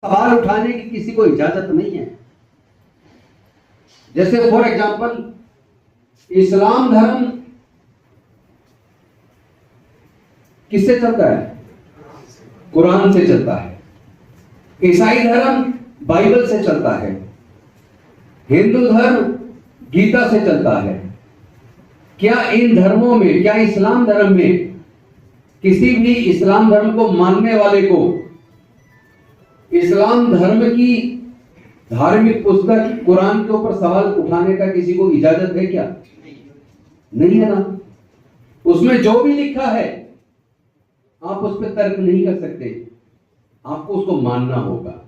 सवाल उठाने की किसी को इजाजत नहीं है। जैसे फॉर एग्जाम्पल इस्लाम धर्म किससे चलता है? कुरान से चलता है। ईसाई धर्म बाइबल से चलता है। हिंदू धर्म गीता से चलता है। क्या इन धर्मों में, क्या इस्लाम धर्म में किसी भी इस्लाम धर्म को मानने वाले को इस्लाम धर्म की धार्मिक पुस्तक कुरान के ऊपर सवाल उठाने का किसी को इजाजत है क्या? नहीं है ना। उसमें जो भी लिखा है आप उस पर तर्क नहीं कर सकते, आपको उसको मानना होगा।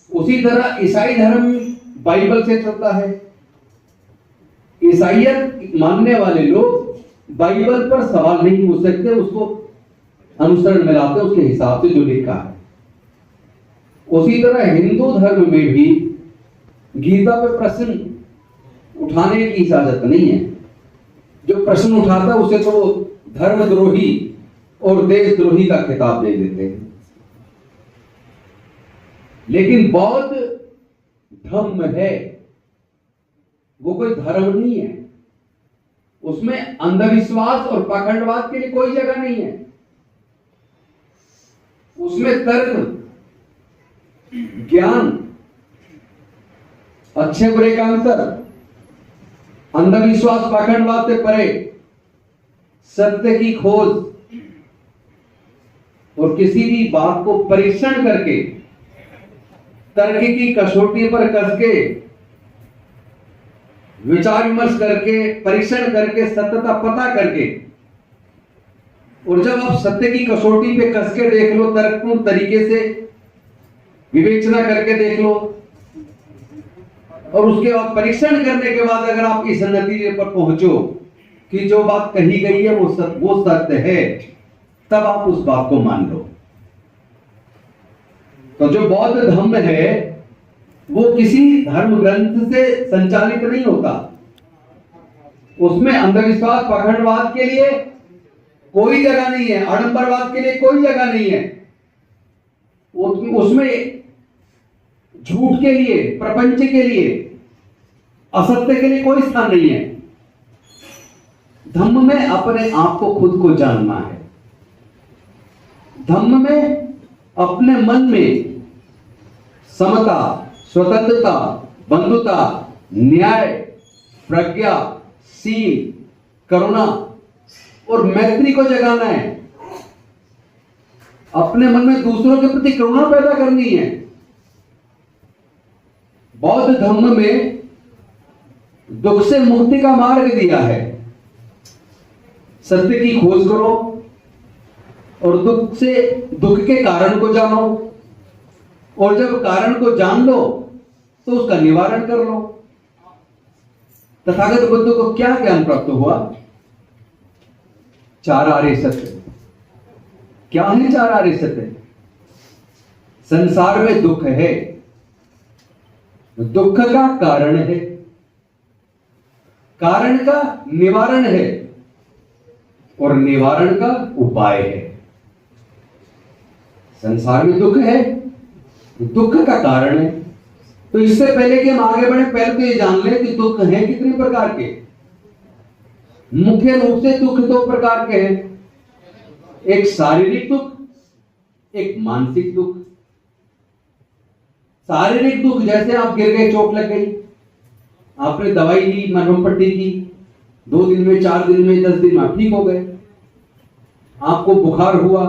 उसी तरह ईसाई धर्म बाइबल से चलता है। ईसाइयत मानने वाले लोग बाइबल पर सवाल नहीं पूछ सकते, उसको अनुसरण में लाते उसके हिसाब से जो लिखा है। उसी तरह हिंदू धर्म में भी गीता पे प्रश्न उठाने की इजाजत नहीं है। जो प्रश्न उठाता है उसे तो धर्मद्रोही और देशद्रोही का खिताब दे देते हैं। लेकिन बौद्ध धर्म है, वो कोई धर्म नहीं है। उसमें अंधविश्वास और पाखंडवाद के लिए कोई जगह नहीं है। उसमें तर्क, ज्ञान, अच्छे बुरे का अंतर, अंधविश्वास पाखंडवाद से परे सत्य की खोज और किसी भी बात को परीक्षण करके तर्क की कसौटी पर कस के विचार विमर्श करके परीक्षण करके सत्यता पता करके, और जब आप सत्य की कसौटी पे कस के देख लो, तर्कपूर्ण तरीके से विवेचना करके देख लो, और उसके बाद परीक्षण करने के बाद अगर आप इस नतीजे पर पहुंचो कि जो बात कही गई है वो सत्य है, तब आप उस बात को मान लो। तो जो बौद्ध धर्म है वो किसी धर्म ग्रंथ से संचालित नहीं होता। उसमें अंधविश्वास पाखंडवाद के लिए कोई जगह नहीं है, आडंबरवाद के लिए कोई जगह नहीं है। उसमें झूठ के लिए, प्रपंच के लिए, असत्य के लिए कोई स्थान नहीं है। धम्म में अपने आप को खुद को जानना है। धम्म में अपने मन में समता, स्वतंत्रता, बंधुता, न्याय, प्रज्ञा, सील, करुणा और मैत्री को जगाना है। अपने मन में दूसरों के प्रति करुणा पैदा करनी है। बौद्ध धर्म में दुख से मुक्ति का मार्ग दिया है। सत्य की खोज करो और दुख के कारण को जानो, और जब कारण को जान लो तो उसका निवारण कर लो। तथागत बुद्ध को क्या ज्ञान प्राप्त हुआ? चार आर्य सत्य। क्या है चार आर्य सत्य? संसार में दुख है, दुख का कारण है, कारण का निवारण है और निवारण का उपाय है। संसार में दुख है, दुख का कारण है। तो इससे पहले कि हम आगे बढ़े, पहले तो ये जान ले कि दुख है कितने प्रकार के। मुख्य रूप से दुख दो प्रकार के हैं, एक शारीरिक दुख, एक मानसिक दुख। शारीरिक दुख जैसे आप गिर गए, चोट लग गई, आपने दवाई ली, मरहम पट्टी की, 2 दिन में, 4 दिन में, 10 दिन में आप ठीक हो गए। आपको बुखार हुआ,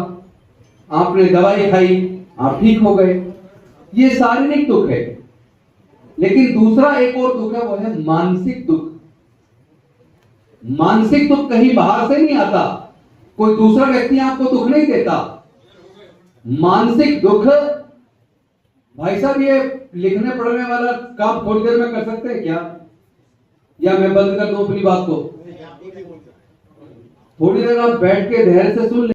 आपने दवाई खाई, आप ठीक हो गए। ये शारीरिक दुख है। लेकिन दूसरा एक और दुख है, वो है मानसिक दुख। मानसिक दुख कहीं बाहर से नहीं आता, कोई दूसरा व्यक्ति आपको दुख नहीं देता। मानसिक दुख, भाई साहब ये लिखने पढ़ने वाला काम थोड़ी देर में कर सकते हैं क्या? या मैं बंद कर दूं अपनी बात को? थोड़ी देर आप बैठ के धैर्य से सुन ले।